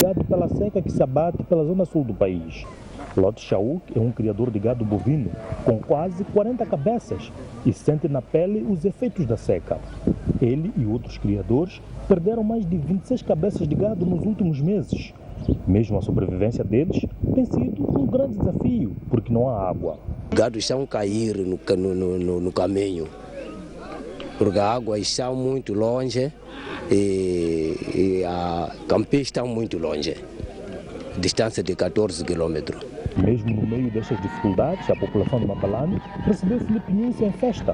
gado pela seca que se abate pela zona sul do país. Lot Shauk é um criador de gado bovino com quase 40 cabeças e sente na pele os efeitos da seca. Ele e outros criadores perderam mais de 26 cabeças de gado nos últimos meses. Mesmo a sobrevivência deles tem sido um grande desafio, porque não há água. Os gados estão a cair no caminho, porque a água está muito longe e a campina está muito longe, distância de 14 quilômetros. Mesmo no meio destas dificuldades, a população de Mabalane recebeu Filipe Nunes em festa.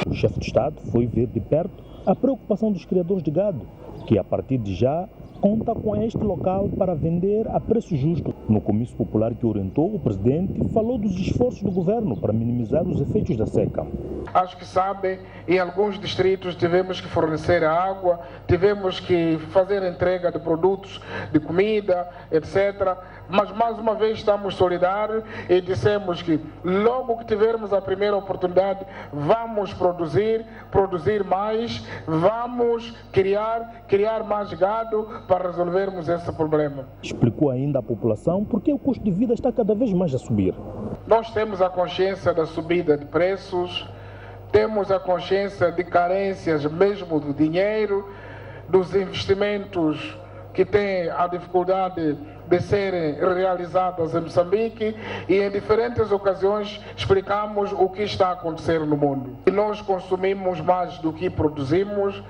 O chefe de Estado foi ver de perto a preocupação dos criadores de gado, que a partir de já conta com este local para vender a preço justo. No comício popular que orientou, o presidente falou dos esforços do governo para minimizar os efeitos da seca. Acho que sabem, em alguns distritos tivemos que fornecer água, tivemos que fazer entrega de produtos, de comida, etc. Mas mais uma vez estamos solidários e dissemos que logo que tivermos a primeira oportunidade, vamos produzir mais, vamos criar mais gado para resolvermos esse problema. Explicou ainda à população porque o custo de vida está cada vez mais a subir. Nós temos a consciência da subida de preços, temos a consciência de carências mesmo do dinheiro, dos investimentos que têm a dificuldade de serem realizadas em Moçambique e em diferentes ocasiões explicamos o que está a acontecer no mundo. E nós consumimos mais do que produzimos,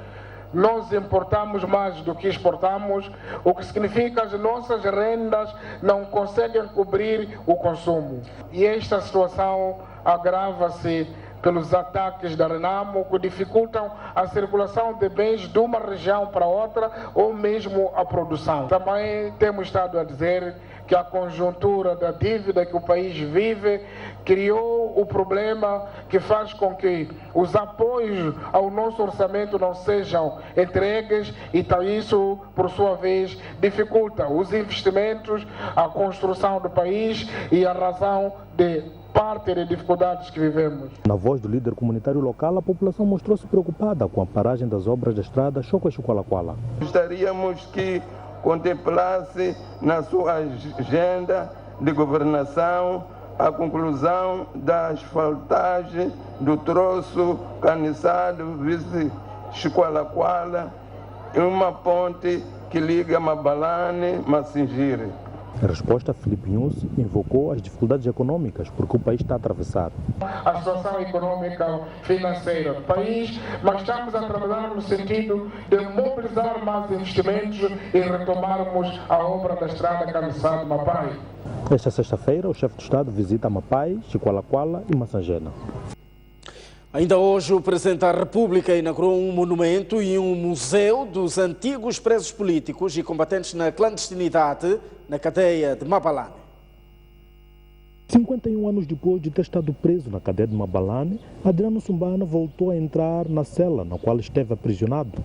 nós importamos mais do que exportamos, o que significa que as nossas rendas não conseguem cobrir o consumo. E esta situação agrava-se pelos ataques da Renamo, que dificultam a circulação de bens de uma região para outra ou mesmo a produção. Também temos estado a dizer que a conjuntura da dívida que o país vive criou o problema que faz com que os apoios ao nosso orçamento não sejam entregues e isso, por sua vez, dificulta os investimentos, a construção do país e a razão de parte de dificuldades que vivemos. Na voz do líder comunitário local, a população mostrou-se preocupada com a paragem das obras da estrada Choco-Chuqualaquala. Gostaríamos que contemplasse na sua agenda de governação a conclusão da asfaltagem do troço Caniçado, vice-Chuqualaquala, e uma ponte que liga Mabalane, Massingiri. Em resposta, Filipe Nunes invocou as dificuldades econômicas porque o país está a atravessar. A situação econômica financeira do país, mas estamos a trabalhar no sentido de mobilizar mais investimentos e retomarmos a obra da estrada Caniçado-Mapai. Esta sexta-feira, o chefe de Estado visita Mapai, Chuqualaquala e Massangena. Ainda hoje, o Presidente da República inaugurou um monumento e um museu dos antigos presos políticos e combatentes na clandestinidade na cadeia de Mabalane. 51 anos depois de ter estado preso na cadeia de Mabalane, Adriano Sumbana voltou a entrar na cela na qual esteve aprisionado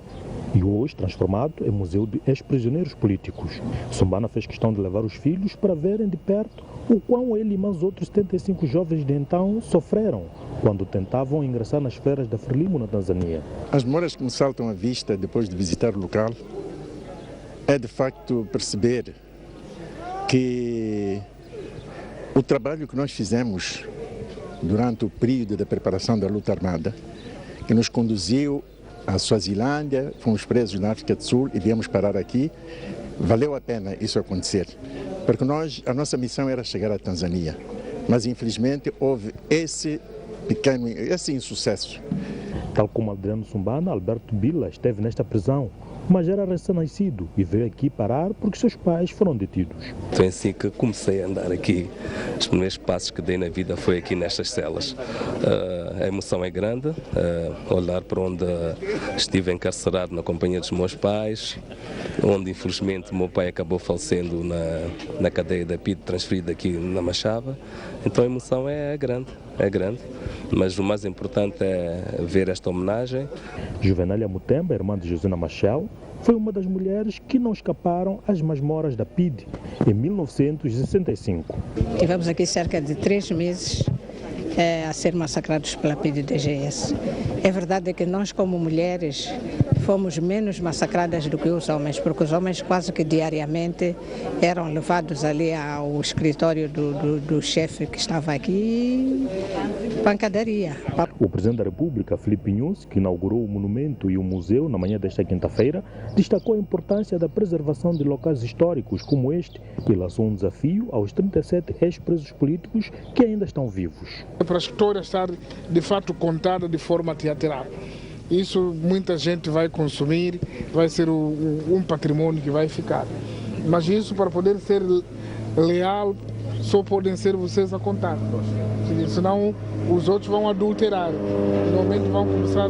e hoje transformado em museu de ex-prisioneiros políticos. Sumbana fez questão de levar os filhos para verem de perto o quão ele e mais outros 75 jovens de então sofreram quando tentavam ingressar nas feras da Frelimo, na Tanzânia. As memórias que me saltam à vista depois de visitar o local é de facto perceber que o trabalho que nós fizemos durante o período da preparação da luta armada, que nos conduziu à Suazilândia, fomos presos na África do Sul e viemos parar aqui, valeu a pena isso acontecer, porque a nossa missão era chegar à Tanzânia, mas infelizmente houve esse insucesso. Tal como Adriano Sumbana, Alberto Bila esteve nesta prisão, mas era recém-nascido e veio aqui parar porque seus pais foram detidos. Foi assim que comecei a andar aqui. Os primeiros passos que dei na vida foi aqui nestas celas. A emoção é grande, olhar para onde estive encarcerado na companhia dos meus pais, onde infelizmente o meu pai acabou falecendo na cadeia da PIDE, transferido aqui na Machava. Então a emoção é grande, mas o mais importante é ver esta homenagem. Juvenália Mutemba, irmã de Josina Machel, foi uma das mulheres que não escaparam às masmoras da PIDE em 1965. Tivemos aqui cerca de 3 meses a ser massacrados pela PDDGS. É verdade que nós, como mulheres, fomos menos massacradas do que os homens, porque os homens quase que diariamente eram levados ali ao escritório do chefe que estava aqui, pancadaria. O Presidente da República, Filipe Nyusi, que inaugurou o monumento e o museu na manhã desta quinta-feira, destacou a importância da preservação de locais históricos como este e lançou um desafio aos 37 ex-presos políticos que ainda estão vivos. Para a história estar de fato contada de forma teatral. Isso muita gente vai consumir, vai ser um patrimônio que vai ficar. Mas isso, para poder ser leal, só podem ser vocês a contar. Senão os outros vão adulterar. Normalmente vão começar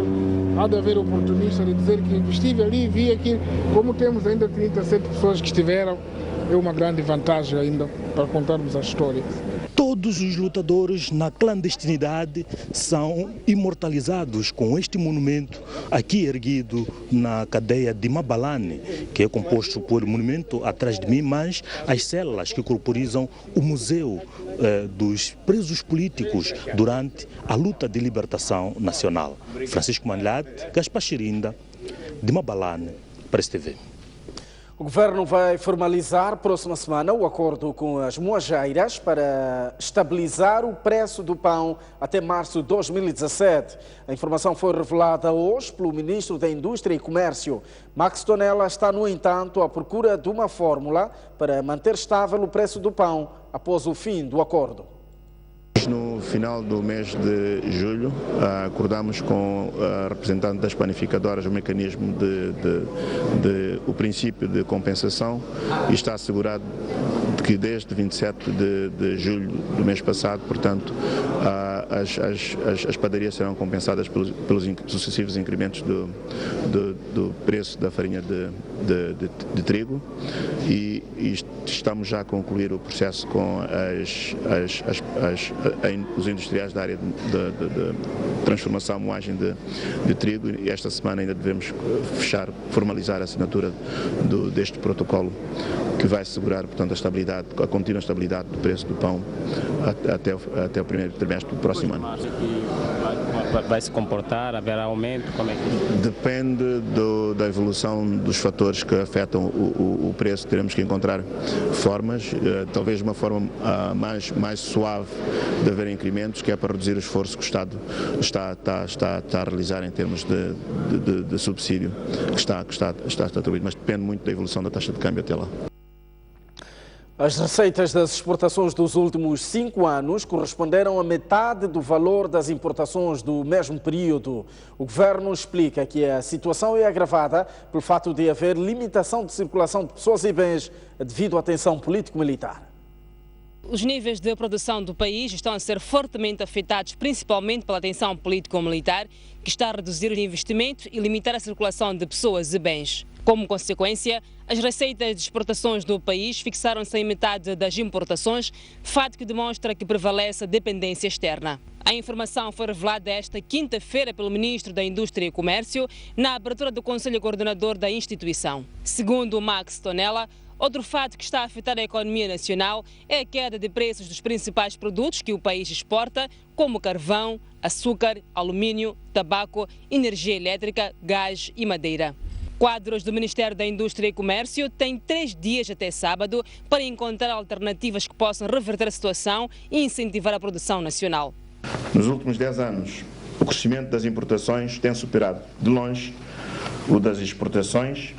a haver oportunistas de dizer que estive ali, vi aqui. Como temos ainda 37 pessoas que estiveram, é uma grande vantagem ainda para contarmos a história. Todos os lutadores na clandestinidade são imortalizados com este monumento aqui erguido na cadeia de Mabalane, que é composto por monumento atrás de mim, mas as células que corporizam o museu dos presos políticos durante a luta de libertação nacional. Francisco Manlade, Gaspar Chirinda, de Mabalane, para a STV. O Governo vai formalizar próxima semana o acordo com as moageiras para estabilizar o preço do pão até março de 2017. A informação foi revelada hoje pelo Ministro da Indústria e Comércio. Max Tonella está, no entanto, à procura de uma fórmula para manter estável o preço do pão após o fim do acordo. No final do mês de julho, acordamos com a representante das panificadoras o mecanismo o princípio de compensação e está assegurado que desde 27 de julho do mês passado, portanto, as padarias serão compensadas pelos sucessivos incrementos do preço da farinha de trigo e estamos já a concluir o processo com os industriais da área de transformação, moagem de trigo e esta semana ainda devemos formalizar a assinatura deste protocolo que vai assegurar, portanto, a contínua estabilidade do preço do pão até o primeiro trimestre do próximo ano. Vai se comportar? Haverá aumento? Como é que... Depende da evolução dos fatores que afetam o preço. Teremos que encontrar formas, talvez uma forma mais suave de haver incrementos, que é para reduzir o esforço que o Estado está a realizar em termos de subsídio que está atribuído, mas depende muito da evolução da taxa de câmbio até lá. As receitas das exportações dos últimos 5 anos corresponderam a metade do valor das importações do mesmo período. O Governo explica que a situação é agravada pelo fato de haver limitação de circulação de pessoas e bens devido à tensão político-militar. Os níveis de produção do país estão a ser fortemente afetados, principalmente pela tensão político-militar, que está a reduzir o investimento e limitar a circulação de pessoas e bens. Como consequência, as receitas de exportações do país fixaram-se em metade das importações, fato que demonstra que prevalece a dependência externa. A informação foi revelada esta quinta-feira pelo Ministro da Indústria e Comércio na abertura do Conselho Coordenador da instituição. Segundo o Max Tonella, outro fato que está a afetar a economia nacional é a queda de preços dos principais produtos que o país exporta, como carvão, açúcar, alumínio, tabaco, energia elétrica, gás e madeira. Quadros do Ministério da Indústria e Comércio têm 3 dias até sábado para encontrar alternativas que possam reverter a situação e incentivar a produção nacional. Nos últimos 10 anos, o crescimento das importações tem superado de longe o das exportações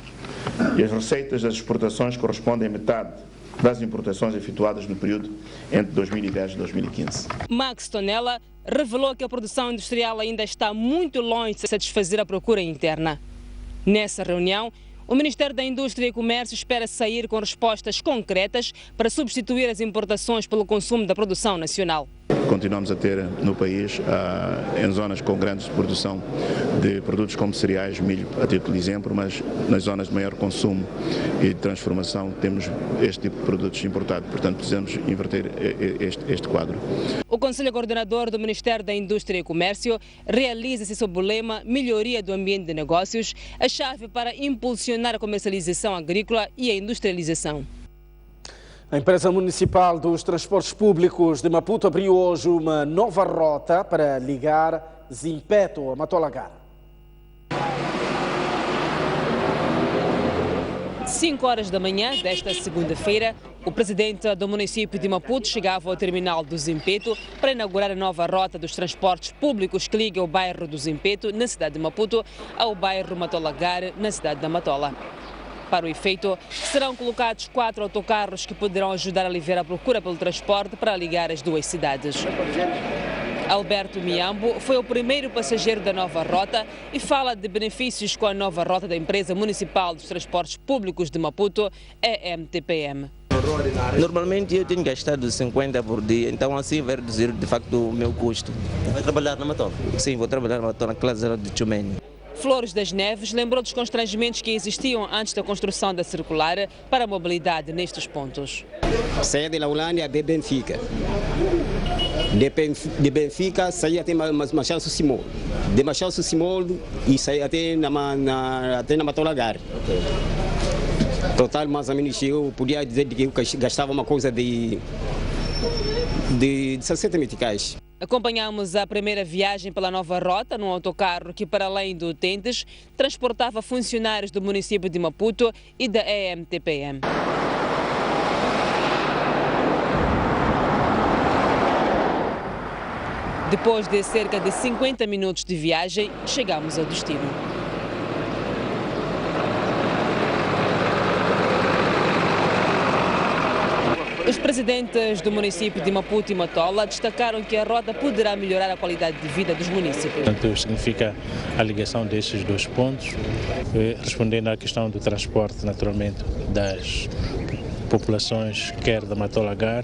e as receitas das exportações correspondem a metade das importações efetuadas no período entre 2010 e 2015. Max Tonella revelou que a produção industrial ainda está muito longe de satisfazer a procura interna. Nessa reunião, o Ministério da Indústria e Comércio espera sair com respostas concretas para substituir as importações pelo consumo da produção nacional. Continuamos a ter no país, em zonas com grande produção de produtos como cereais, milho, a título de exemplo, mas nas zonas de maior consumo e de transformação temos este tipo de produtos importados. Portanto, precisamos inverter este quadro. O Conselho Coordenador do Ministério da Indústria e Comércio realiza-se sob o lema Melhoria do Ambiente de Negócios, a chave para impulsionar a comercialização agrícola e a industrialização. A empresa municipal dos transportes públicos de Maputo abriu hoje uma nova rota para ligar Zimpeto a Matolagar. 5 horas da manhã desta segunda-feira, o presidente do município de Maputo chegava ao terminal do Zimpeto para inaugurar a nova rota dos transportes públicos que liga o bairro do Zimpeto, na cidade de Maputo, ao bairro Matolagar, na cidade da Matola. Para o efeito, serão colocados 4 autocarros que poderão ajudar a aliviar a procura pelo transporte para ligar as duas cidades. Alberto Miambo foi o primeiro passageiro da nova rota e fala de benefícios com a nova rota da empresa municipal dos transportes públicos de Maputo, EMTPM. Normalmente eu tenho gastado 50 por dia, então assim vai reduzir de facto o meu custo. Vai trabalhar na Matola? Sim, vou trabalhar na Matola, na classe de Chumene. Flores das Neves lembrou dos constrangimentos que existiam antes da construção da circular para a mobilidade nestes pontos. Saia de Laulândia de Benfica. De Benfica saía até Machado Simol. De Machado Simol e saía até na Matolagar. Total, mais ou menos, eu podia dizer que eu gastava uma coisa de 60 meticais. Acompanhamos a primeira viagem pela nova rota num autocarro que, para além de utentes, transportava funcionários do município de Maputo e da EMTPM. Depois de cerca de 50 minutos de viagem, chegamos ao destino. Os presidentes do município de Maputo e Matola destacaram que a rota poderá melhorar a qualidade de vida dos municípios. Portanto, significa a ligação destes dois pontos, respondendo à questão do transporte, naturalmente, das populações, quer da Matolagar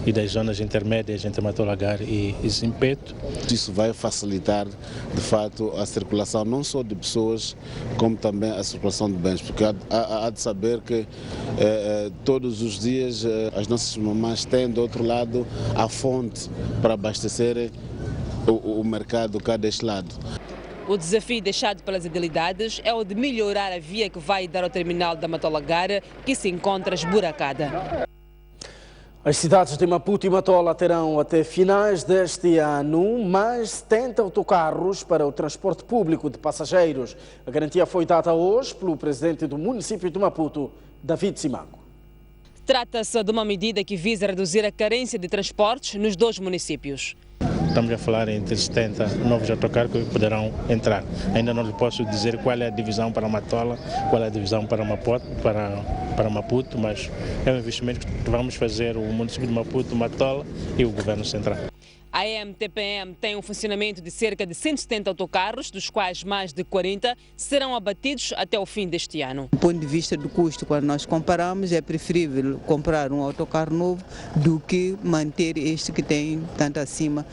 e das zonas intermédias entre Matolagar e Zimpeto. Isso vai facilitar, de fato, a circulação não só de pessoas, como também a circulação de bens, porque há de saber que todos os dias as nossas mamães têm, do outro lado, a fonte para abastecer o mercado cá deste lado. O desafio deixado pelas edilidades é o de melhorar a via que vai dar ao terminal da Matolagar, que se encontra esburacada. As cidades de Maputo e Matola terão até finais deste ano mais 70 autocarros para o transporte público de passageiros. A garantia foi dada hoje pelo presidente do município de Maputo, David Simango. Trata-se de uma medida que visa reduzir a carência de transportes nos dois municípios. Estamos a falar entre 70 novos autocarros que poderão entrar. Ainda não lhe posso dizer qual é a divisão para Matola, qual é a divisão para Maputo, mas é um investimento que vamos fazer o município de Maputo, Matola e o governo central. A EMTPM tem um funcionamento de cerca de 170 autocarros, dos quais mais de 40 serão abatidos até o fim deste ano. Do ponto de vista do custo, quando nós comparamos, é preferível comprar um autocarro novo do que manter este que tem tanto acima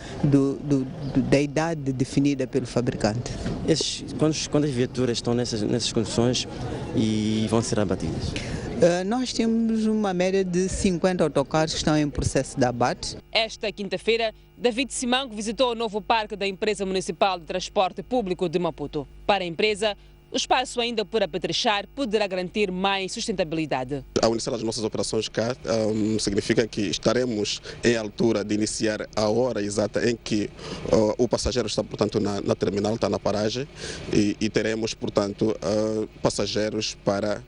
da idade definida pelo fabricante. Quantas viaturas estão nessas condições e vão ser abatidas? Nós temos uma média de 50 autocarros que estão em processo de abate. Esta quinta-feira, David Simango visitou o novo parque da Empresa Municipal de Transporte Público de Maputo. Para a empresa, o espaço ainda por apetrechar poderá garantir mais sustentabilidade. Ao iniciar as nossas operações cá, significa que estaremos em altura de iniciar a hora exata em que o passageiro está, portanto, na terminal, está na paragem, e teremos, portanto, passageiros para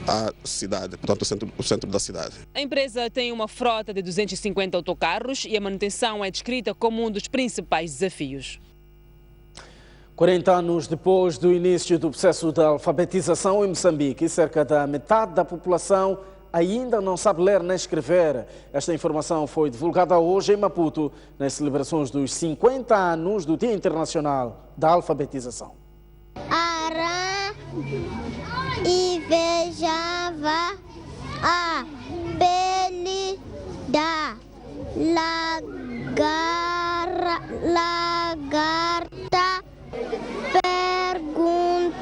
a cidade, portanto, o centro da cidade. A empresa tem uma frota de 250 autocarros e a manutenção é descrita como um dos principais desafios. 40 anos depois do início do processo de alfabetização em Moçambique, cerca da metade da população ainda não sabe ler nem escrever. Esta informação foi divulgada hoje em Maputo, nas celebrações dos 50 anos do Dia Internacional da Alfabetização. Arã invejava a pele da lagarta. Perguntou-lhe.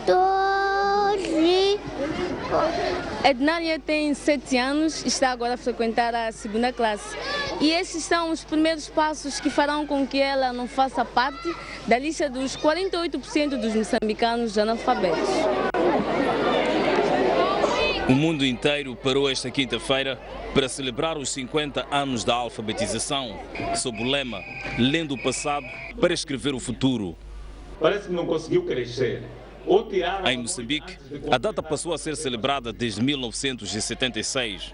Ednália tem 7 anos e está agora a frequentar a 2ª classe. E esses são os primeiros passos que farão com que ela não faça parte da lista dos 48% dos moçambicanos analfabetos. O mundo inteiro parou esta quinta-feira para celebrar os 50 anos da alfabetização, sob o lema Lendo o passado para escrever o futuro. Parece que não conseguiu crescer. Em Moçambique, a data passou a ser celebrada desde 1976.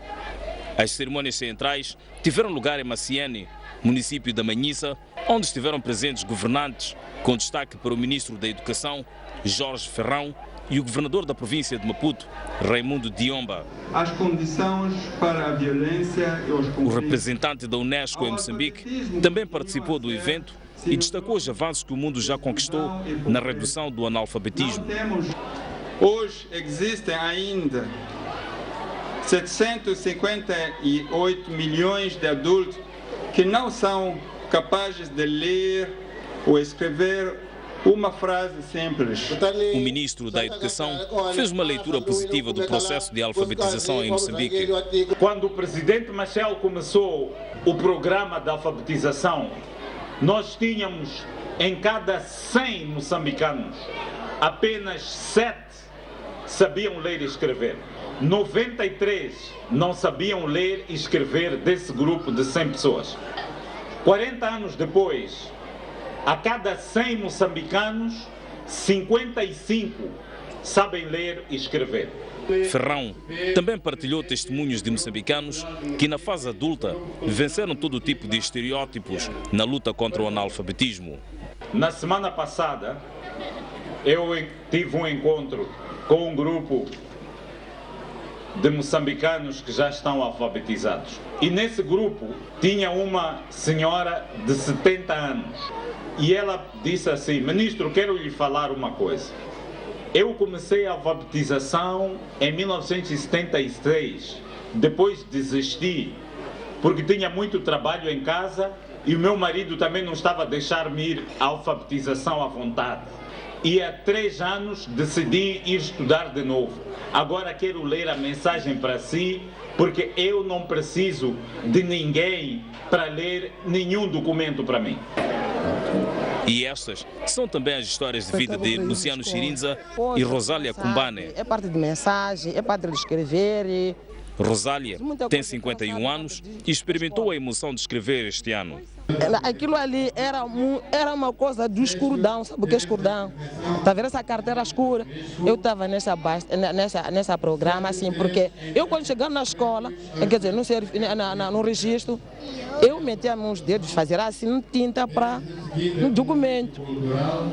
As cerimônias centrais tiveram lugar em Maciene, município da Manhissa, onde estiveram presentes governantes, com destaque para o ministro da Educação, Jorge Ferrão, e o governador da província de Maputo, Raimundo Diomba. As condições para a violência e os conflitos. O representante da Unesco em Moçambique também participou do evento e destacou os avanços que o mundo já conquistou na redução do analfabetismo. Hoje existem ainda 758 milhões de adultos que não são capazes de ler ou escrever uma frase simples. O ministro da Educação fez uma leitura positiva do processo de alfabetização em Moçambique. Quando o presidente Machel começou o programa de alfabetização, nós tínhamos em cada 100 moçambicanos, apenas 7 sabiam ler e escrever. 93 não sabiam ler e escrever desse grupo de 100 pessoas. 40 anos depois, a cada 100 moçambicanos, 55 sabem ler e escrever. Ferrão também partilhou testemunhos de moçambicanos que na fase adulta venceram todo tipo de estereótipos na luta contra o analfabetismo. Na semana passada, eu tive um encontro com um grupo de moçambicanos que já estão alfabetizados. E nesse grupo tinha uma senhora de 70 anos. E ela disse assim: ministro, quero lhe falar uma coisa. Eu comecei a alfabetização em 1976, depois desisti, porque tinha muito trabalho em casa e o meu marido também não estava a deixar-me ir à alfabetização à vontade. E há 3 anos decidi ir estudar de novo. Agora quero ler a mensagem para si, porque eu não preciso de ninguém para ler nenhum documento para mim. E estas são também as histórias de vida de Luciano Chirinza e Rosália Kumbane. É parte de mensagem, é parte de escrever. Rosália tem 51 anos e experimentou a emoção de escrever este ano. Aquilo ali era uma coisa do escuridão, sabe o que é escuridão? Está vendo essa carteira escura? Eu estava nessa programa, assim, porque eu quando chegava na escola, quer dizer, no registro, eu metia meus dedos, fazia assim, tinta para no documento.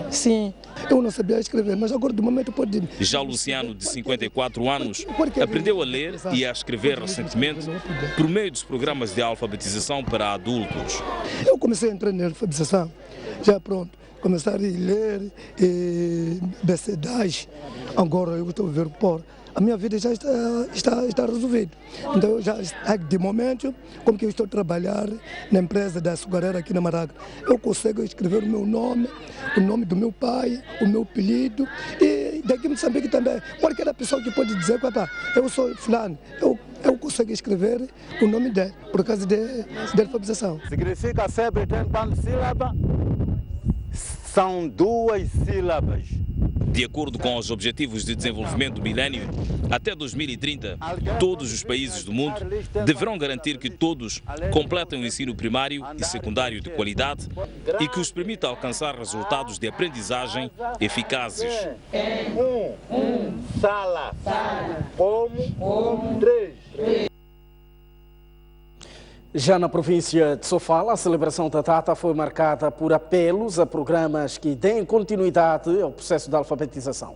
Sim. Eu não sabia escrever, mas agora do momento pode... Já Luciano, de 54 anos, aprendeu a ler e a escrever recentemente por meio dos programas de alfabetização para adultos. Eu comecei a entrar na alfabetização, já pronto, começar a ler BC10, agora eu estou a ver por. A minha vida já está resolvida. Então, de momento, como que eu estou a trabalhar na empresa da açucareira aqui na Maraga, eu consigo escrever o meu nome, o nome do meu pai, o meu apelido, e daqui em Moçambique também, qualquer pessoa que pode dizer, papá, eu sou fulano, eu consigo escrever o nome dele, por causa da alfabetização. Significa sempre tem quantas sílabas? São 2 sílabas. De acordo com os Objetivos de Desenvolvimento do Milénio, até 2030, todos os países do mundo deverão garantir que todos completem o ensino primário e secundário de qualidade e que os permita alcançar resultados de aprendizagem eficazes. Sala, como, 3. Já na província de Sofala, a celebração da data foi marcada por apelos a programas que deem continuidade ao processo de alfabetização.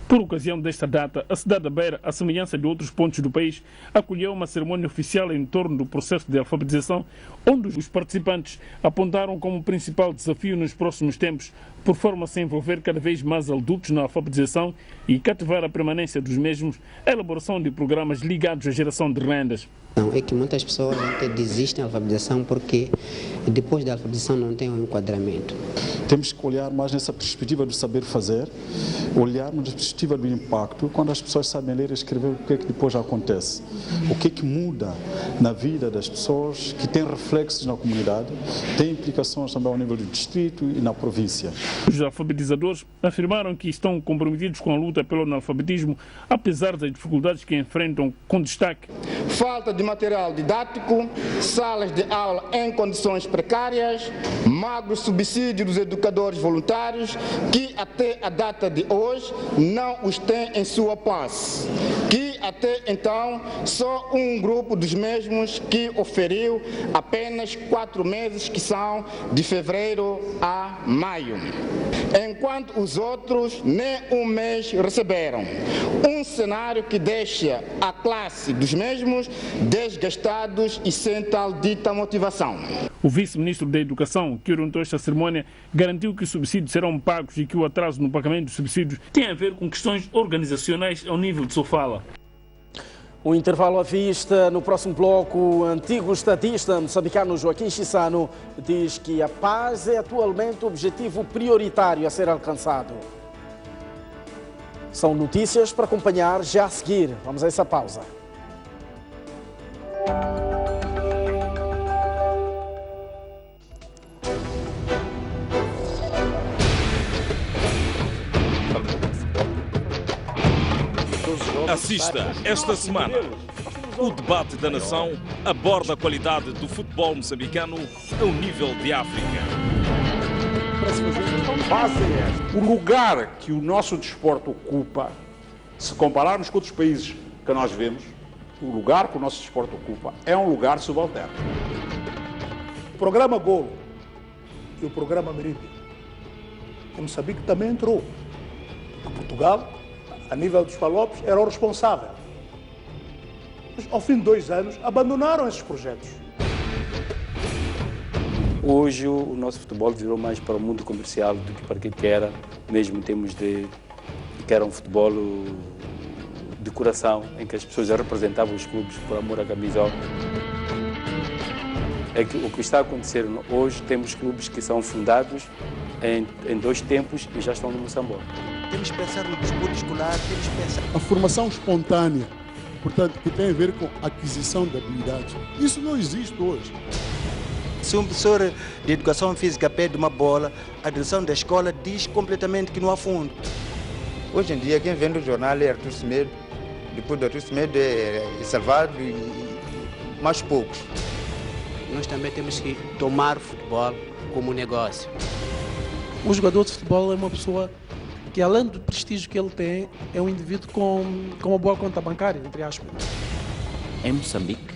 Por ocasião desta data, a cidade da Beira, à semelhança de outros pontos do país, acolheu uma cerimônia oficial em torno do processo de alfabetização, onde os participantes apontaram como principal desafio nos próximos tempos, por forma a se envolver cada vez mais adultos na alfabetização e cativar a permanência dos mesmos, a elaboração de programas ligados à geração de rendas. É que muitas pessoas até desistem da alfabetização porque depois da alfabetização não tem um enquadramento. Temos que olhar mais nessa perspectiva do saber fazer olharmos na perspectiva do impacto, quando as pessoas sabem ler e escrever, o que é que depois acontece, o que é que muda na vida das pessoas, que tem reflexos na comunidade, tem implicações também ao nível do distrito e na província. Os alfabetizadores afirmaram que estão comprometidos com a luta pelo analfabetismo, apesar das dificuldades que enfrentam, com destaque: falta de material didático, salas de aula em condições precárias, magro subsídio dos educadores voluntários, que até a data de hoje não os tem em sua posse, que até então só um grupo dos mesmos que oferiu apenas 4 meses, que são de fevereiro a maio, enquanto os outros nem um mês receberam. Um cenário que deixa a classe dos mesmos desgastados e sem tal dita motivação. O vice-ministro da Educação, que orientou esta cerimónia, garantiu que os subsídios serão pagos e que o atraso no pagamento dos subsídios tem a ver com questões organizacionais ao nível de sua fala. O intervalo à vista. No próximo bloco, o antigo estadista moçambicano Joaquim Chissano diz que a paz é atualmente o objetivo prioritário a ser alcançado. São notícias para acompanhar já a seguir. Vamos a essa pausa. Assista esta semana. O debate da nação aborda a qualidade do futebol moçambicano ao nível de África. O lugar que o nosso desporto ocupa, se compararmos com outros países que nós vemos, o lugar que o nosso desporto ocupa é um lugar subalterno. O programa Golo e o programa Meridian, em Moçambique também entrou. Portugal, a nível dos Palopes, era o responsável. Mas, ao fim de 2 anos, abandonaram esses projetos. Hoje, o nosso futebol virou mais para o mundo comercial do que para aquilo que era, mesmo em termos de que era um futebol de coração, em que as pessoas representavam os clubes por amor à camisola. É que o que está a acontecer hoje, temos clubes que são fundados em 2 tempos e já estão no Moçambique. Temos que pensar no desporto escolar, temos que pensar... A formação espontânea, portanto, que tem a ver com aquisição de habilidades. Isso não existe hoje. Se um professor de educação física pede uma bola, a direção da escola diz completamente que não há fundo. Hoje em dia, quem vende o jornal é Artur Semedo, depois do Artur Semedo é Salvador e mais poucos. Nós também temos que tomar o futebol como negócio. O jogador de futebol é uma pessoa que, além do prestígio que ele tem, é um indivíduo com uma boa conta bancária, entre aspas. Em Moçambique,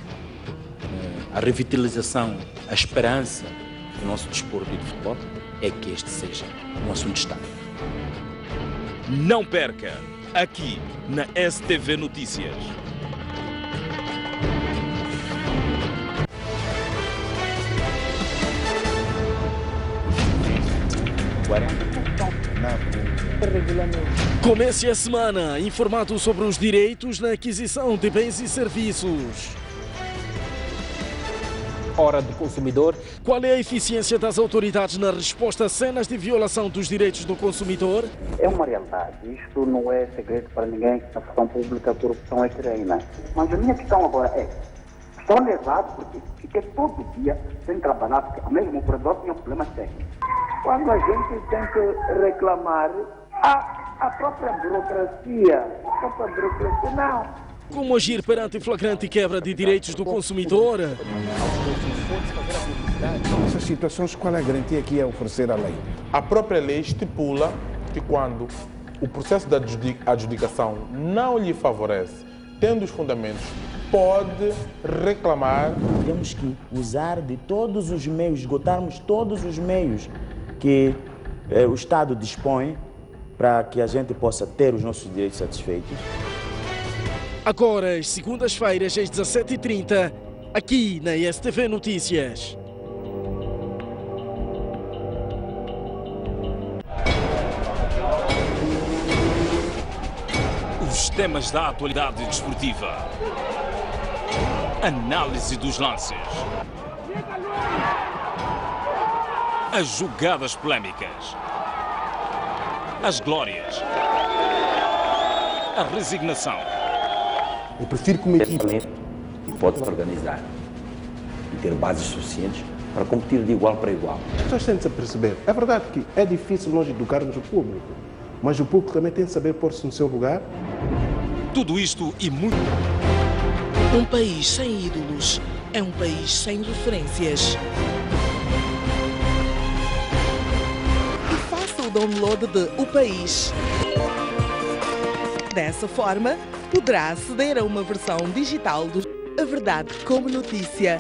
a revitalização, a esperança do nosso desporto e do futebol é que este seja um assunto de Estado. Não perca, aqui na STV Notícias. Comece a semana informado sobre os direitos na aquisição de bens e serviços. Hora do consumidor. Qual é a eficiência das autoridades na resposta a cenas de violação dos direitos do consumidor? É uma realidade. Isto não é segredo para ninguém. Na função pública, a corrupção é treina. Mas a minha questão agora é: estou levado porque fiquei todo dia sem trabalhar, porque o mesmo operador tinha problemas técnicos. Quando a gente tem que reclamar, a própria burocracia, não. Como agir perante flagrante quebra de direitos do consumidor? Nessas situações, qual é a garantia que é oferecer a lei? A própria lei estipula que quando o processo da adjudicação não lhe favorece, tendo os fundamentos, pode reclamar. Temos que usar de todos os meios, esgotarmos todos os meios que o Estado dispõe para que a gente possa ter os nossos direitos satisfeitos. Agora, às segundas-feiras, às 17h30, aqui na STV Notícias. Os temas da atualidade desportiva. Análise dos lances. As jogadas polémicas. As glórias. a resignação. Eu prefiro que uma equipe pode organizar e ter bases suficientes para competir de igual para igual. As pessoas têm de se perceber. É verdade que é difícil nós educarmos o público, mas o público também tem de saber pôr-se no seu lugar. Tudo isto e muito. Um país sem ídolos é um país sem referências. E faça o download de O País. Dessa forma, poderá aceder a uma versão digital do A Verdade como Notícia.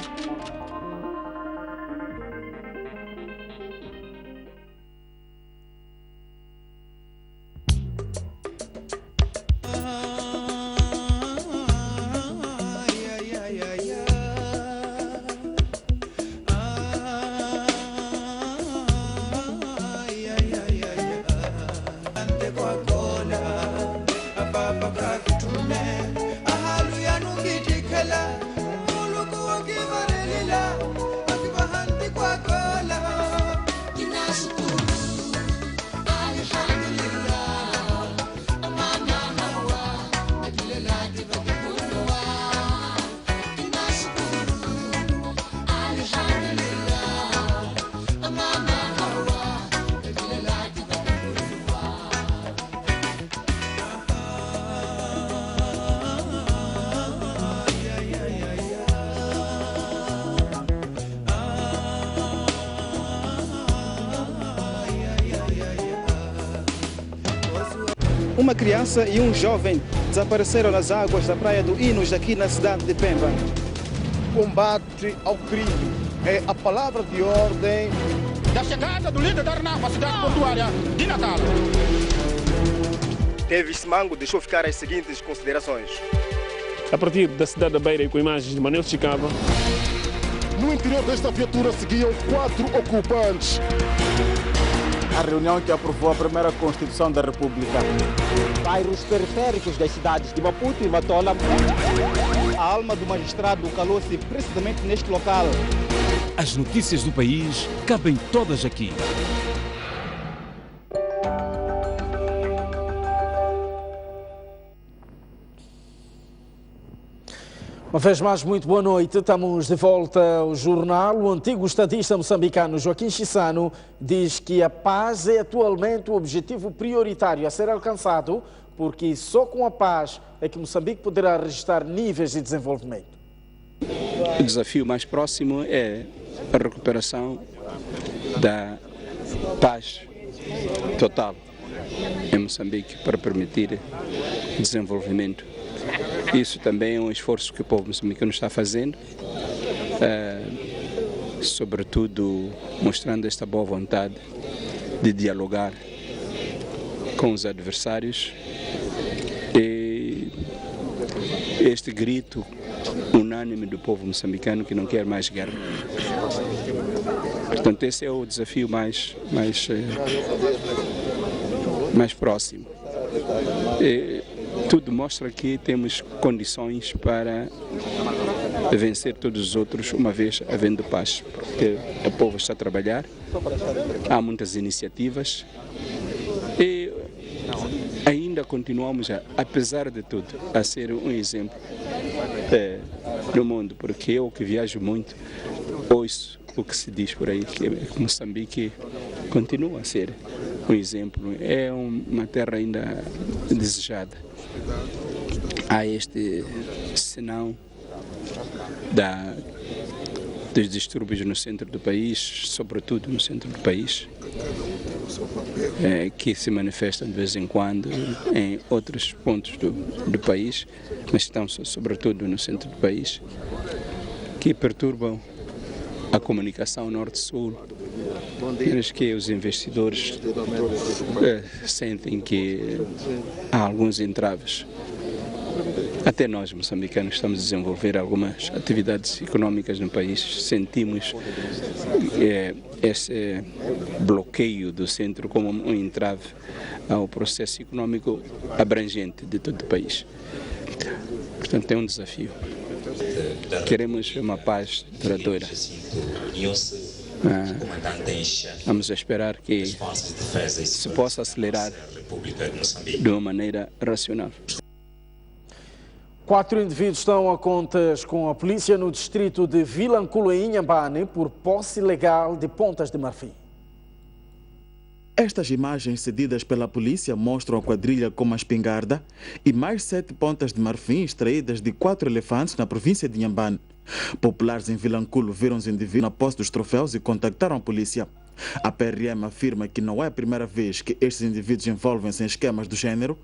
Uma criança e um jovem desapareceram nas águas da praia do Inos, aqui na cidade de Pemba. Combate ao crime é a palavra de ordem da chegada do líder da RNAP à cidade portuária de Natal. Davis Mango deixou ficar as seguintes considerações. A partir da cidade da Beira e com imagens de Manuel Chicava. No interior desta viatura seguiam 4 ocupantes. A reunião que aprovou a primeira Constituição da República. Bairros periféricos das cidades de Maputo e Matola. A alma do magistrado calou-se precisamente neste local. As notícias do país cabem todas aqui. Uma vez mais, muito boa noite. Estamos de volta ao jornal. O antigo estadista moçambicano Joaquim Chissano diz que a paz é atualmente o objetivo prioritário a ser alcançado, porque só com a paz é que Moçambique poderá registrar níveis de desenvolvimento. O desafio mais próximo é a recuperação da paz total em Moçambique para permitir desenvolvimento. Isso também é um esforço que o povo moçambicano está fazendo, sobretudo mostrando esta boa vontade de dialogar com os adversários e este grito unânime do povo moçambicano que não quer mais guerra. Portanto, esse é o desafio mais próximo. Tudo mostra que temos condições para vencer todos os outros, uma vez havendo paz, porque o povo está a trabalhar, há muitas iniciativas e ainda continuamos, apesar de tudo, a ser um exemplo no mundo, porque eu que viajo muito, ouço o que se diz por aí, que Moçambique continua a ser um exemplo, é uma terra ainda desejada. Há este senão dos distúrbios no centro do país, sobretudo no centro do país, que se manifestam de vez em quando em outros pontos do país, mas estão sobretudo no centro do país, que perturbam a comunicação norte-sul, mas que os investidores sentem que há alguns entraves. Até nós, moçambicanos, estamos a desenvolver algumas atividades económicas no país, sentimos esse bloqueio do centro como um entrave ao processo económico abrangente de todo o país. Portanto, é um desafio. Queremos uma paz duradoura. Vamos esperar que se possa acelerar de uma maneira racional. 4 indivíduos estão a contas com a polícia no distrito de Vilanculo, em Inhambane, por posse ilegal de pontas de marfim. Estas imagens cedidas pela polícia mostram a quadrilha com uma espingarda e mais 7 pontas de marfim extraídas de 4 elefantes na província de Inhambane. Populares em Vilanculo viram os indivíduos na posse dos troféus e contactaram a polícia. A PRM afirma que não é a primeira vez que estes indivíduos envolvem-se em esquemas do género.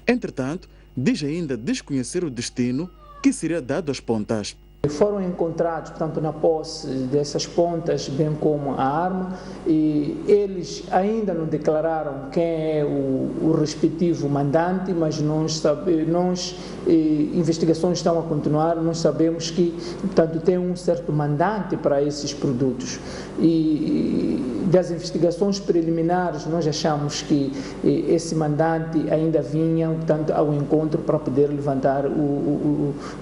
Entretanto, diz ainda desconhecer o destino que seria dado às pontas. Foram encontrados, portanto, na posse dessas pontas, bem como a arma, e eles ainda não declararam quem é o respectivo mandante, mas investigações estão a continuar, nós sabemos que, portanto, tem um certo mandante para esses produtos. E das investigações preliminares, nós achamos que esse mandante ainda vinha, portanto, ao encontro para poder levantar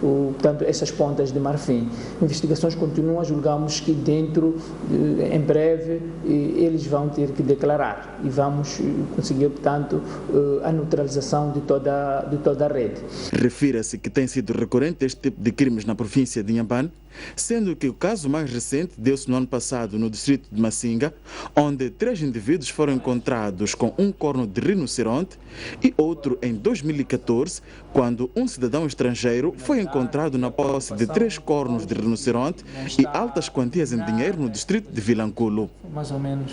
portanto, essas pontas de marfim. Investigações continuam, julgamos que em breve, eles vão ter que declarar e vamos conseguir, portanto, a neutralização de toda a rede. Refira-se que tem sido recorrente este tipo de crimes na província de Inhambane, sendo que o caso mais recente deu-se no ano passado no distrito de Massinga, onde 3 indivíduos foram encontrados com um corno de rinoceronte e outro em 2014, quando um cidadão estrangeiro foi encontrado na posse de 3 cornos de rinoceronte e altas quantias em dinheiro no distrito de Vilanculo. Mais ou menos.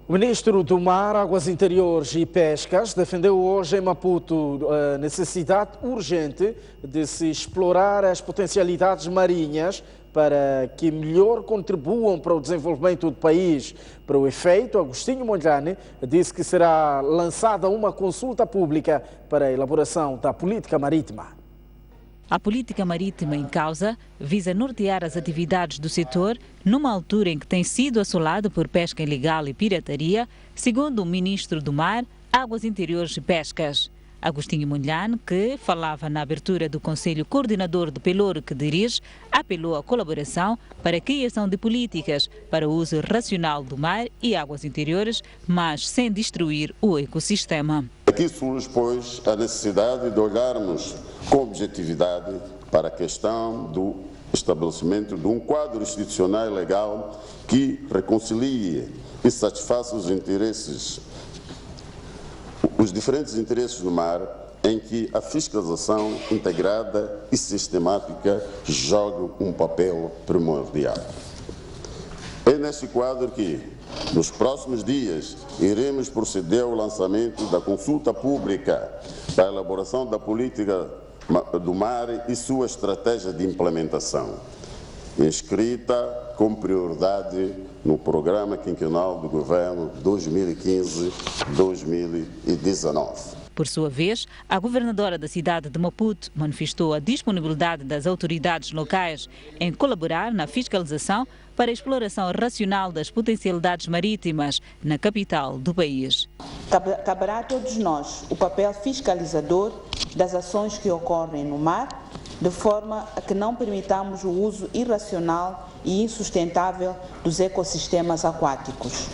O ministro do Mar, Águas Interiores e Pescas defendeu hoje em Maputo a necessidade urgente de se explorar as potencialidades marinhas para que melhor contribuam para o desenvolvimento do país. Para o efeito, Agostinho Mondlane disse que será lançada uma consulta pública para a elaboração da política marítima. A política marítima em causa visa nortear as atividades do setor numa altura em que tem sido assolado por pesca ilegal e pirataria, segundo o ministro do Mar, Águas Interiores e Pescas. Agostinho Mondlane, que falava na abertura do Conselho Coordenador do Pelouro que dirige, apelou à colaboração para a criação de políticas para o uso racional do mar e águas interiores, mas sem destruir o ecossistema. Aqui surge, pois, a necessidade de olharmos com objetividade para a questão do estabelecimento de um quadro institucional e legal que reconcilie e satisfaça os diferentes interesses do mar, em que a fiscalização integrada e sistemática joga um papel primordial. É neste quadro que, nos próximos dias, iremos proceder ao lançamento da consulta pública para a elaboração da política do mar e sua estratégia de implementação, inscrita com prioridade no Programa Quinquenal do Governo 2015-2019. Por sua vez, a governadora da cidade de Maputo manifestou a disponibilidade das autoridades locais em colaborar na fiscalização para a exploração racional das potencialidades marítimas na capital do país. Caberá a todos nós o papel fiscalizador das ações que ocorrem no mar, de forma a que não permitamos o uso irracional e insustentável dos ecossistemas aquáticos.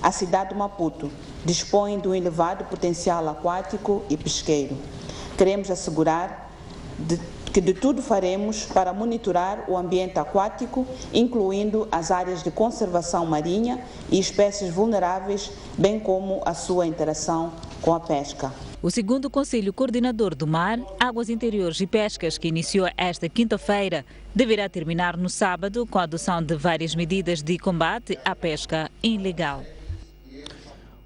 A cidade de Maputo dispõe de um elevado potencial aquático e pesqueiro. Queremos assegurar que de tudo faremos para monitorar o ambiente aquático, incluindo as áreas de conservação marinha e espécies vulneráveis, bem como a sua interação com a pesca. O segundo Conselho Coordenador do Mar, Águas Interiores e Pescas, que iniciou esta quinta-feira, deverá terminar no sábado com a adoção de várias medidas de combate à pesca ilegal.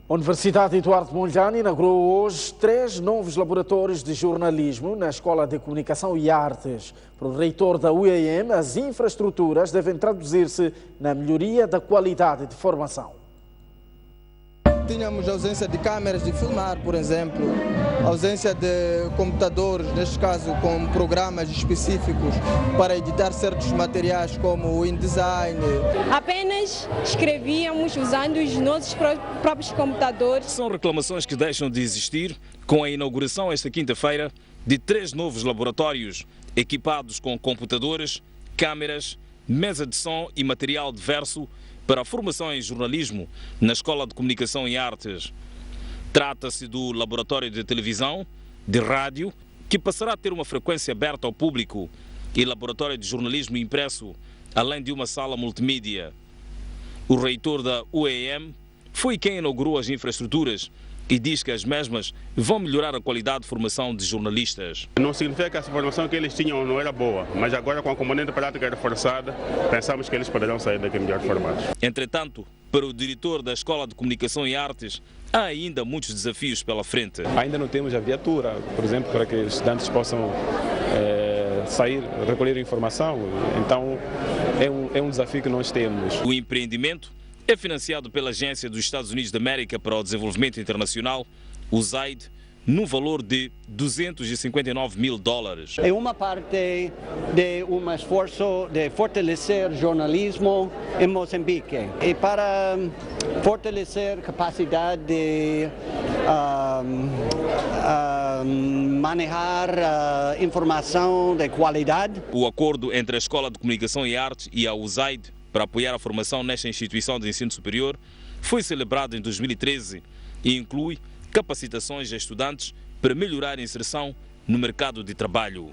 A Universidade Eduardo Mondlane inaugurou hoje 3 novos laboratórios de jornalismo na Escola de Comunicação e Artes. Para o reitor da UEM, as infraestruturas devem traduzir-se na melhoria da qualidade de formação. Tínhamos ausência de câmeras de filmar, por exemplo, ausência de computadores, neste caso com programas específicos para editar certos materiais como o InDesign. Apenas escrevíamos usando os nossos próprios computadores. São reclamações que deixam de existir com a inauguração esta quinta-feira de 3 novos laboratórios equipados com computadores, câmeras, mesa de som e material diverso para a formação em jornalismo na Escola de Comunicação e Artes. Trata-se do Laboratório de Televisão, de Rádio, que passará a ter uma frequência aberta ao público e laboratório de jornalismo impresso, além de uma sala multimídia. O reitor da UEM foi quem inaugurou as infraestruturas e diz que as mesmas vão melhorar a qualidade de formação de jornalistas. Não significa que a formação que eles tinham não era boa, mas agora com a componente prática reforçada, pensamos que eles poderão sair daqui melhor formados. Entretanto, para o diretor da Escola de Comunicação e Artes, há ainda muitos desafios pela frente. Ainda não temos a viatura, por exemplo, para que os estudantes possam sair, recolher informação. Então, é um desafio que nós temos. O empreendimento é financiado pela Agência dos Estados Unidos da América para o Desenvolvimento Internacional, USAID, no valor de $259 mil. É uma parte de um esforço de fortalecer o jornalismo em Moçambique e para fortalecer a capacidade de manejar informação de qualidade. O acordo entre a Escola de Comunicação e Artes e a USAID para apoiar a formação nesta instituição de ensino superior foi celebrado em 2013 e inclui capacitações a estudantes para melhorar a inserção no mercado de trabalho.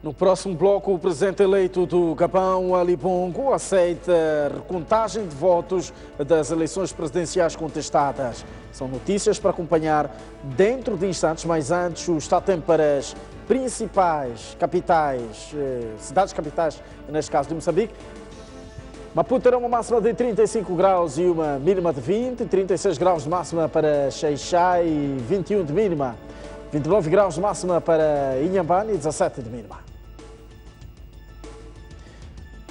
No próximo bloco, o presidente eleito do Gabão, Ali Bongo, aceita recontagem de votos das eleições presidenciais contestadas. São notícias para acompanhar dentro de instantes, mas antes o Estado tem para as principais capitais, cidades capitais, neste caso de Moçambique. Maputo terá uma máxima de 35 graus e uma mínima de 20, 36 graus de máxima para Xai-Xai e 21 de mínima, 29 graus de máxima para Inhambane e 17 de mínima.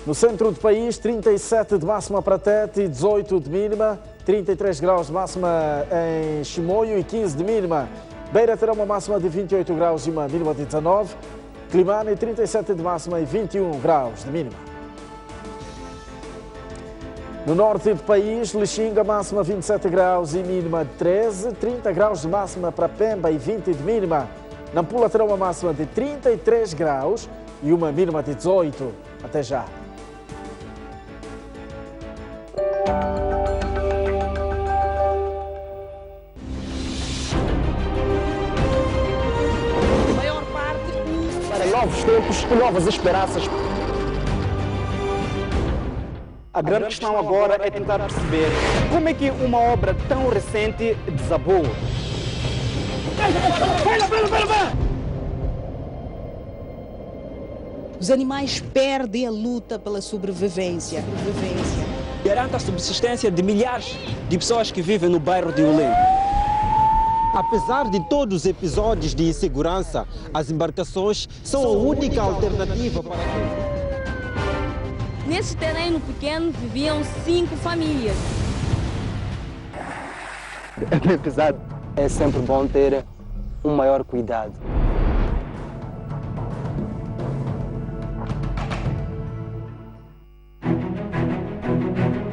No centro do país, 37 de máxima para Tete e 18 de mínima, 33 graus de máxima em Chimoio e 15 de mínima. Beira terá uma máxima de 28 graus e uma mínima de 19, Climane 37 de máxima e 21 graus de mínima. No norte do país, Lixinga, máxima 27 graus e mínima de 13, 30 graus de máxima para Pemba e 20 de mínima. Nampula terá uma máxima de 33 graus e uma mínima de 18. Até já. Maior parte para novos tempos e novas esperanças. A grande questão agora é tentar perceber como é que uma obra tão recente desabou. Os animais perdem a luta pela sobrevivência. Garanta a subsistência de milhares de pessoas que vivem no bairro de Ulém. Apesar de todos os episódios de insegurança, as embarcações são a única alternativa para quem... Nesse terreno pequeno viviam 5 famílias. É bem pesado. É sempre bom ter um maior cuidado.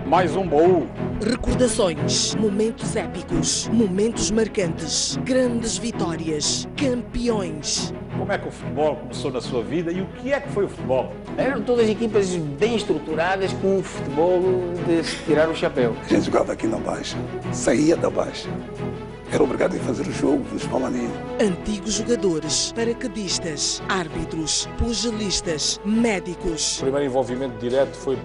Mais um baú. Recordações, momentos épicos, momentos marcantes, grandes vitórias, campeões. Como é que o futebol começou na sua vida e o que é que foi o futebol? Eram todas equipas bem estruturadas com um futebol de se tirar o chapéu. A gente jogava aqui na Baixa, saía da Baixa. Era obrigado a fazer o jogo dos palmaninhos. Antigos jogadores, paraquedistas, árbitros, pugilistas, médicos. O primeiro envolvimento direto foi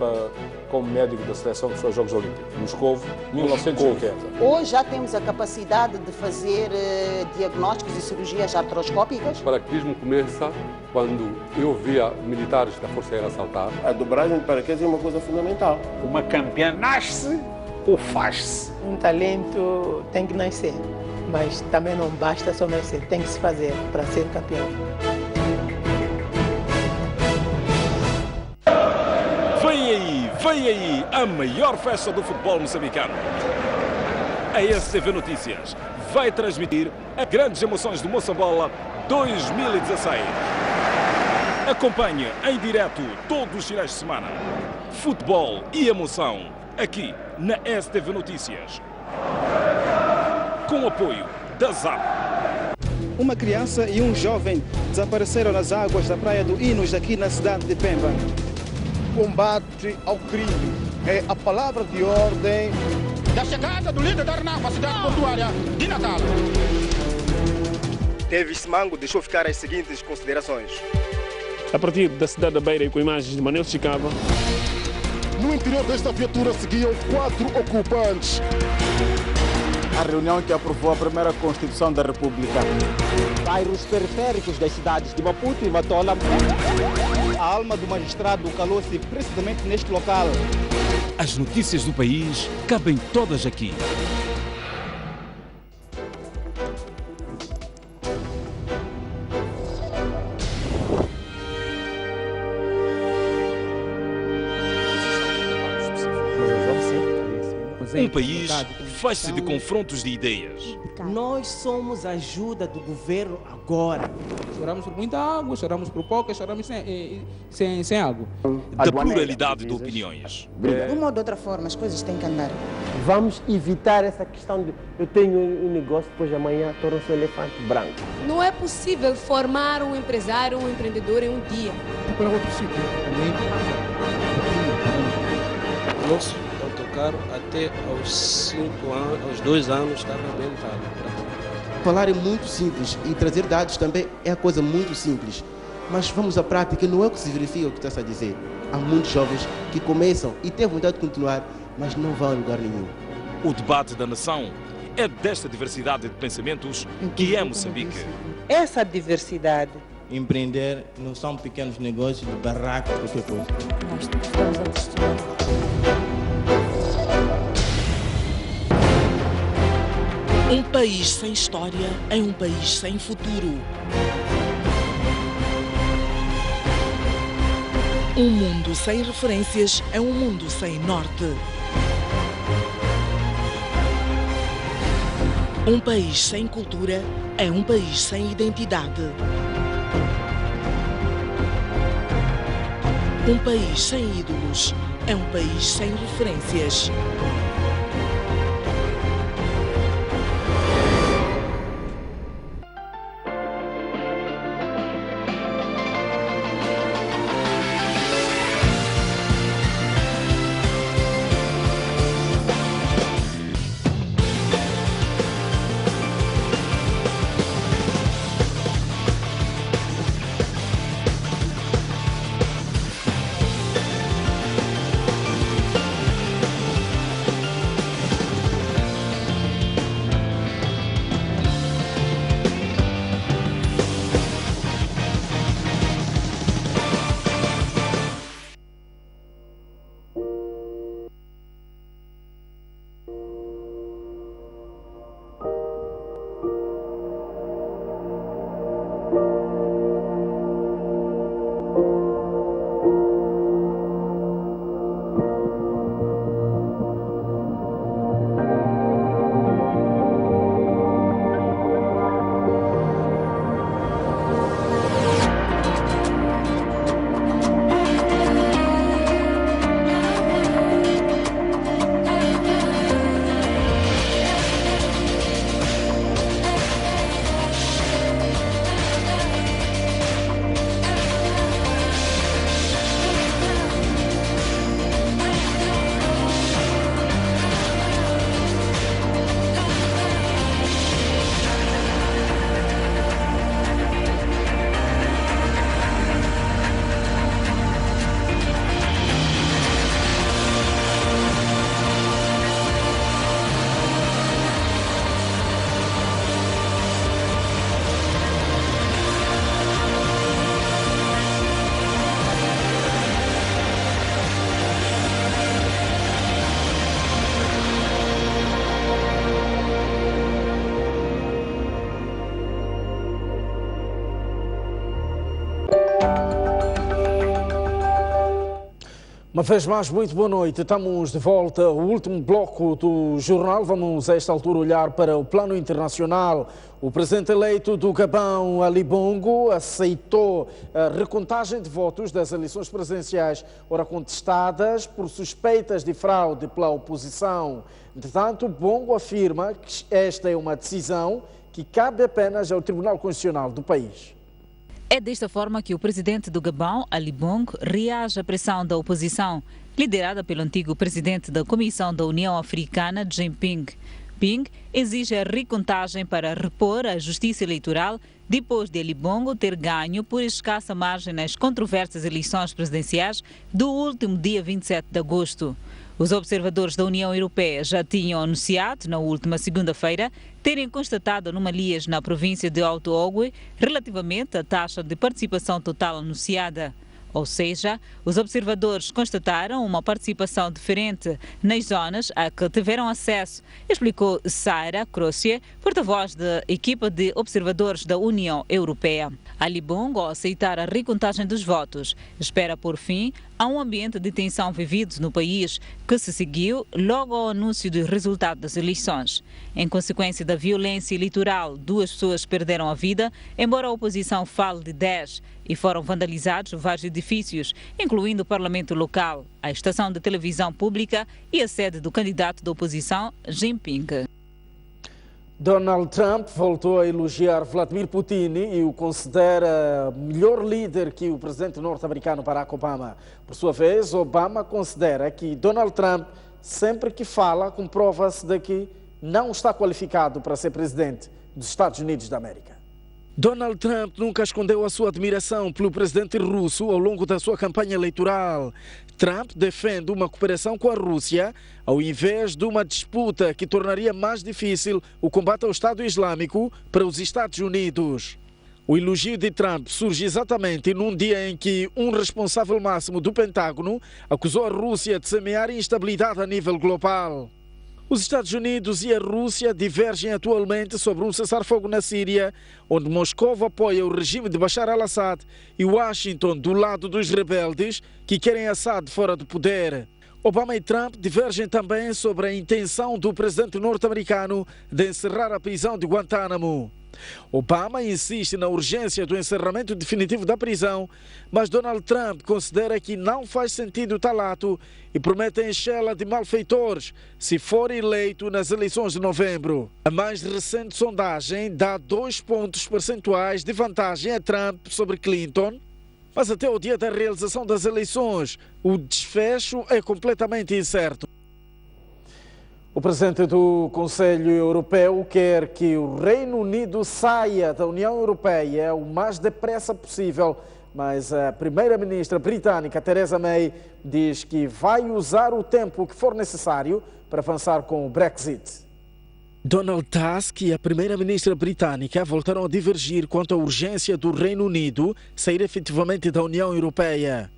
como médico da seleção, que foi aos Jogos Olímpicos, Moscovo, 1950. Hoje já temos a capacidade de fazer diagnósticos e cirurgias artroscópicas. O paraquedismo começa quando eu via militares da Força Aérea saltar. A dobragem de paraquedas é uma coisa fundamental. Uma campeã nasce ou faz-se? Um talento tem que nascer, mas também não basta só nascer, tem que se fazer para ser campeão. Vem aí a maior festa do futebol moçambicano. A STV Notícias vai transmitir as grandes emoções do Moçambola 2016. Acompanhe em direto todos os finais de semana. Futebol e emoção aqui na STV Notícias. Com o apoio da ZAP. Uma criança e um jovem desapareceram nas águas da praia do Inos, aqui na cidade de Pemba. Combate ao crime é a palavra de ordem da chegada do líder da RNAP à cidade portuária de Natal. Davis Mango deixou ficar as seguintes considerações. A partir da cidade da Beira e com imagens de Manuel Chicava. No interior desta viatura seguiam 4 ocupantes. A reunião que aprovou a primeira Constituição da República. Bairros periféricos das cidades de Maputo e Matola. A alma do magistrado calou-se precisamente neste local. As notícias do país cabem todas aqui. Um país faz-se de confrontos de ideias. Nós somos a ajuda do governo agora. Choramos por muita água, choramos por pouca, choramos sem água. Da pluralidade de opiniões. De uma ou de outra forma, as coisas têm que andar. Vamos evitar essa questão de eu tenho um negócio, depois amanhã torna-se um elefante branco. Não é possível formar um empresário, um empreendedor em um dia. Para outro sítio também. Nosso autocarro até aos 5 anos, aos 2 anos estava bem pago. Falar é muito simples e trazer dados também é a coisa muito simples. Mas vamos à prática, não é o que se verifica o que está a dizer. Há muitos jovens que começam e têm vontade de continuar, mas não vão a lugar nenhum. O debate da nação é desta diversidade de pensamentos que é Moçambique. Essa diversidade. Empreender não são pequenos negócios de barraco, qualquer coisa. Nós estamos a testemunhar. Um país sem história é um país sem futuro. Um mundo sem referências é um mundo sem norte. Um país sem cultura é um país sem identidade. Um país sem ídolos é um país sem referências. Uma vez mais, muito boa noite. Estamos de volta ao último bloco do jornal. Vamos a esta altura olhar para o plano internacional. O presidente eleito do Gabão, Ali Bongo, aceitou a recontagem de votos das eleições presidenciais, ora contestadas por suspeitas de fraude pela oposição. Entretanto, Bongo afirma que esta é uma decisão que cabe apenas ao Tribunal Constitucional do país. É desta forma que o presidente do Gabão, Ali Bongo, reage à pressão da oposição, liderada pelo antigo presidente da Comissão da União Africana, Jinping. Jinping exige a recontagem para repor a justiça eleitoral depois de Ali Bongo ter ganho por escassa margem nas controversas eleições presidenciais do último dia 27 de agosto. Os observadores da União Europeia já tinham anunciado, na última segunda-feira, terem constatado anomalias na província de Alto Ogooué relativamente à taxa de participação total anunciada. Ou seja, os observadores constataram uma participação diferente nas zonas a que tiveram acesso, explicou Sara Croce, porta-voz da equipa de observadores da União Europeia. Ali Bongo, ao aceitar a recontagem dos votos, espera por fim a um ambiente de tensão vivido no país que se seguiu logo ao anúncio do resultado das eleições. Em consequência da violência eleitoral, 2 pessoas perderam a vida, embora a oposição fale de 10, e foram vandalizados vários edifícios, incluindo o Parlamento local, a estação de televisão pública e a sede do candidato da oposição, Jinping. Donald Trump voltou a elogiar Vladimir Putin e o considera melhor líder que o presidente norte-americano Barack Obama. Por sua vez, Obama considera que Donald Trump, sempre que fala, comprova-se de que não está qualificado para ser presidente dos Estados Unidos da América. Donald Trump nunca escondeu a sua admiração pelo presidente russo ao longo da sua campanha eleitoral. Trump defende uma cooperação com a Rússia ao invés de uma disputa que tornaria mais difícil o combate ao Estado Islâmico para os Estados Unidos. O elogio de Trump surge exatamente num dia em que um responsável máximo do Pentágono acusou a Rússia de semear instabilidade a nível global. Os Estados Unidos e a Rússia divergem atualmente sobre um cessar-fogo na Síria, onde Moscou apoia o regime de Bashar al-Assad e Washington do lado dos rebeldes que querem Assad fora do poder. Obama e Trump divergem também sobre a intenção do presidente norte-americano de encerrar a prisão de Guantánamo. Obama insiste na urgência do encerramento definitivo da prisão, mas Donald Trump considera que não faz sentido tal ato e promete enchê-la de malfeitores se for eleito nas eleições de novembro. A mais recente sondagem dá 2 pontos percentuais de vantagem a Trump sobre Clinton, mas até o dia da realização das eleições, o desfecho é completamente incerto. O presidente do Conselho Europeu quer que o Reino Unido saia da União Europeia o mais depressa possível, mas a primeira-ministra britânica, Theresa May, diz que vai usar o tempo que for necessário para avançar com o Brexit. Donald Tusk e a primeira-ministra britânica voltaram a divergir quanto à urgência do Reino Unido sair efetivamente da União Europeia.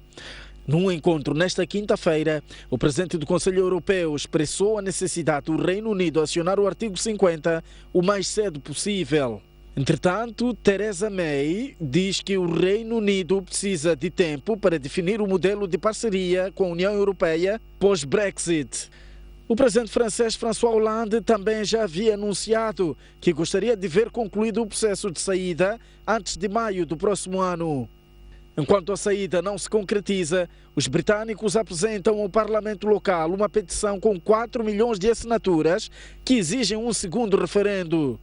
Num encontro nesta quinta-feira, o presidente do Conselho Europeu expressou a necessidade do Reino Unido acionar o artigo 50 o mais cedo possível. Entretanto, Theresa May diz que o Reino Unido precisa de tempo para definir o modelo de parceria com a União Europeia pós-Brexit. O presidente francês François Hollande também já havia anunciado que gostaria de ver concluído o processo de saída antes de maio do próximo ano. Enquanto a saída não se concretiza, os britânicos apresentam ao Parlamento local uma petição com 4 milhões de assinaturas que exigem um segundo referendo.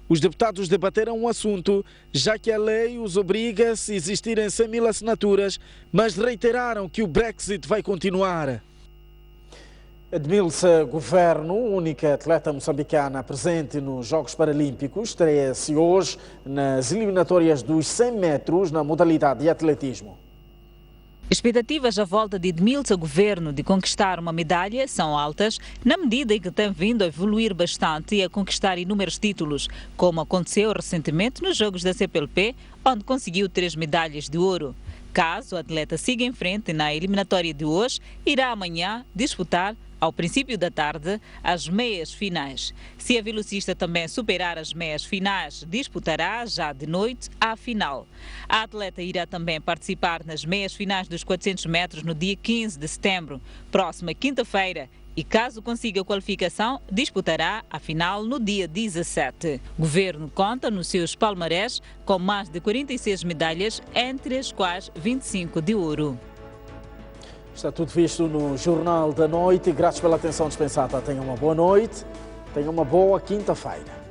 Os deputados debateram o assunto, já que a lei os obriga se existirem 100 mil assinaturas, mas reiteraram que o Brexit vai continuar. Edmilce Governo, única atleta moçambicana presente nos Jogos Paralímpicos, estreia-se hoje nas eliminatórias dos 100 metros na modalidade de atletismo. Expectativas à volta de Edmilce Governo de conquistar uma medalha são altas, na medida em que tem vindo a evoluir bastante e a conquistar inúmeros títulos, como aconteceu recentemente nos Jogos da CPLP, onde conseguiu 3 medalhas de ouro. Caso o atleta siga em frente na eliminatória de hoje, irá amanhã disputar, ao princípio da tarde, as meias finais. Se a velocista também superar as meias finais, disputará já de noite a final. A atleta irá também participar nas meias finais dos 400 metros no dia 15 de setembro, próxima quinta-feira, e caso consiga a qualificação, disputará a final no dia 17. O governo conta nos seus palmarés com mais de 46 medalhas, entre as quais 25 de ouro. Está tudo visto no Jornal da Noite. Graças pela atenção dispensada. Tenham uma boa noite. Tenham uma boa quinta-feira.